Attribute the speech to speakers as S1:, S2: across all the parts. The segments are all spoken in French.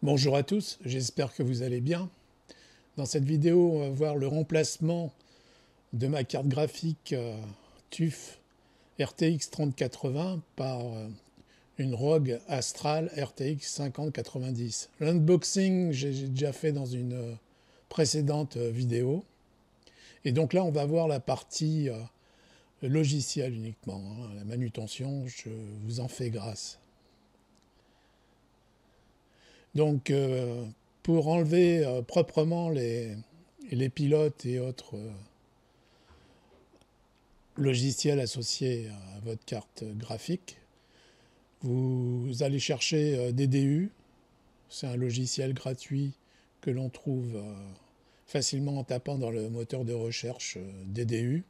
S1: Bonjour à tous, j'espère que vous allez bien. Dans cette vidéo, on va voir le remplacement de ma carte graphique TUF RTX 3080 par une ROG Astral RTX 5090. L'unboxing, j'ai déjà fait dans une précédente vidéo. Et donc là, on va voir la partie logicielle uniquement, hein. La manutention, je vous en fais grâce. Donc, pour enlever proprement les pilotes et autres logiciels associés à votre carte graphique, vous allez chercher DDU. C'est un logiciel gratuit que l'on trouve facilement en tapant dans le moteur de recherche DDU.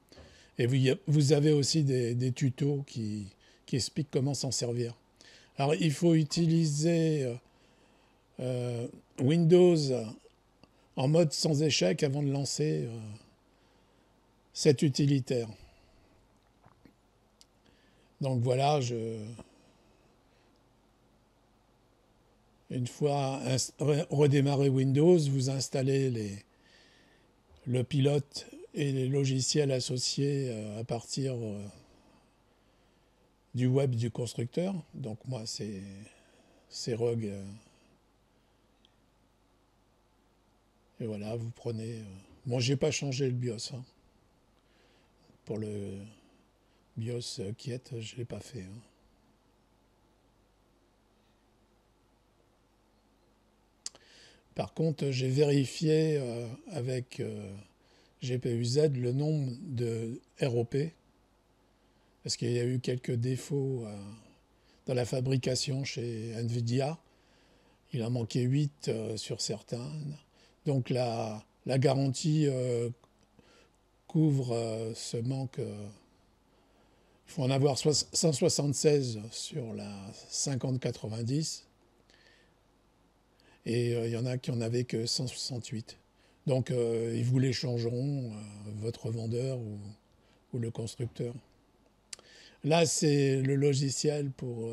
S1: Et vous avez aussi des tutos qui expliquent comment s'en servir. Alors, il faut utiliser Windows en mode sans échec avant de lancer cet utilitaire. Donc voilà, une fois redémarré Windows, vous installez le pilote et les logiciels associés à partir du web du constructeur. Donc moi c'est ROG. Et voilà, vous prenez... Bon, j'ai pas changé le BIOS. Hein. Pour le BIOS Kiet, je l'ai pas fait. Hein. Par contre, j'ai vérifié avec GPU-Z le nombre de ROP, parce qu'il y a eu quelques défauts dans la fabrication chez NVIDIA. Il en manquait 8 sur certains. Donc la garantie couvre ce manque. Il faut en avoir 176 sur la 5090. Et il y en a qui en avaient que 168. Donc ils vous les changeront, votre vendeur ou le constructeur. Là, c'est le logiciel pour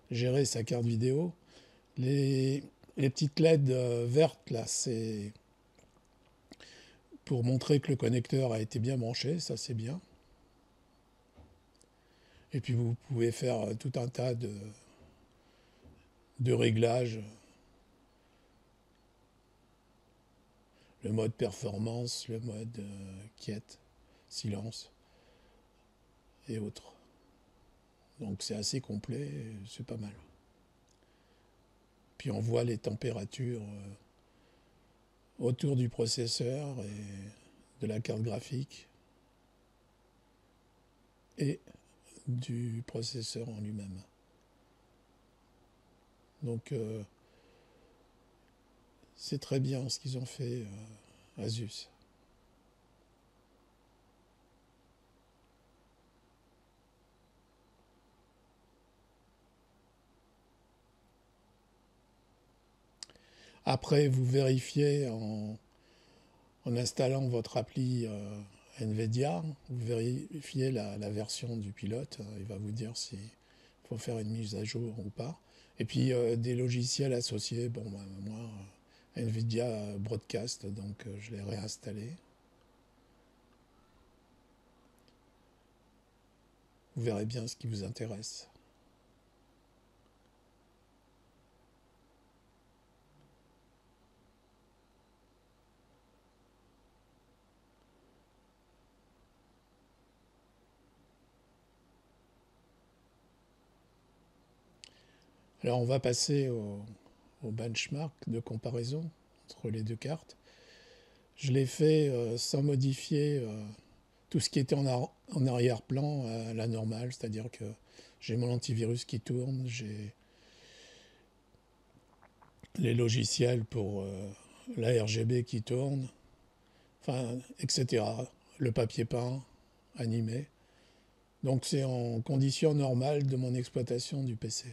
S1: gérer sa carte vidéo. Les petites LED vertes, là, c'est pour montrer que le connecteur a été bien branché, ça c'est bien. Et puis vous pouvez faire tout un tas de réglages. Le mode performance, le mode quiet, silence et autres. Donc c'est assez complet, c'est pas mal. Puis on voit les températures autour du processeur et de la carte graphique et du processeur en lui-même. Donc c'est très bien ce qu'ils ont fait Asus. Après, vous vérifiez en installant votre appli NVIDIA, vous vérifiez la version du pilote. Il va vous dire s'il faut faire une mise à jour ou pas. Et puis des logiciels associés. Bon, moi, NVIDIA Broadcast, donc je l'ai réinstallé. Vous verrez bien ce qui vous intéresse. Alors on va passer au benchmark de comparaison entre les deux cartes. Je l'ai fait sans modifier tout ce qui était en arrière-plan à la normale, c'est-à-dire que j'ai mon antivirus qui tourne, j'ai les logiciels pour la RGB qui tourne, enfin, etc. Le papier peint, animé. Donc c'est en conditions normales de mon exploitation du PC.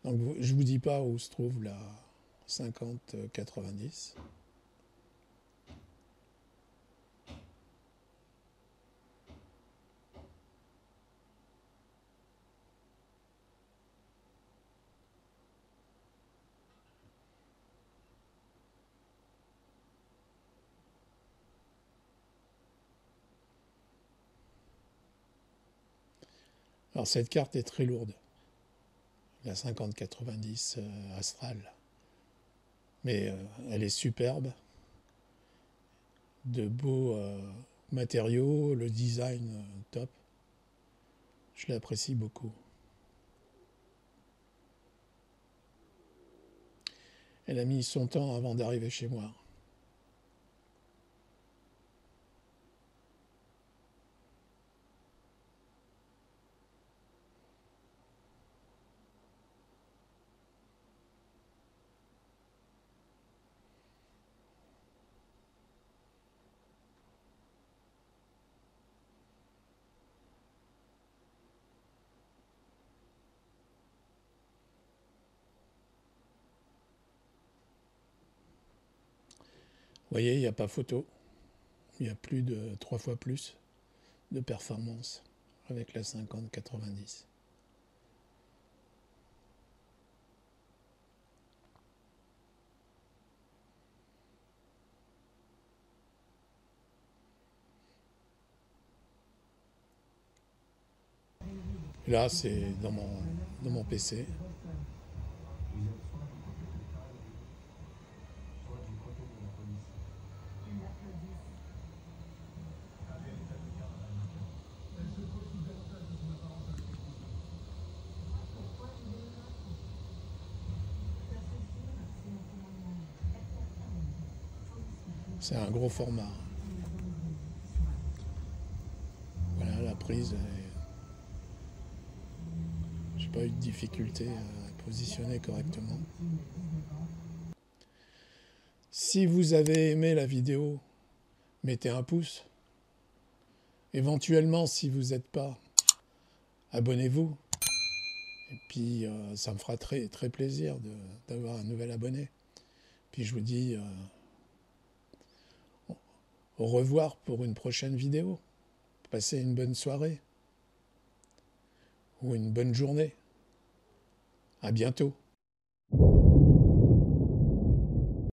S1: Donc je ne vous dis pas où se trouve la 5090. Alors cette carte est très lourde, la 5090 Astral, mais elle est superbe, de beaux matériaux, le design top, je l'apprécie beaucoup. Elle a mis son temps avant d'arriver chez moi. Vous voyez, il n'y a pas photo. Il y a plus de 3 fois plus de performance avec la 5090. Là, c'est dans mon PC. C'est un gros format. Voilà, la prise. J'ai pas eu de difficulté à positionner correctement. Si vous avez aimé la vidéo, mettez un pouce. Éventuellement, si vous n'êtes pas, abonnez-vous. Et puis, ça me fera très, très plaisir d'avoir un nouvel abonné. Puis je vous dis au revoir pour une prochaine vidéo. Passez une bonne soirée ou une bonne journée. À bientôt.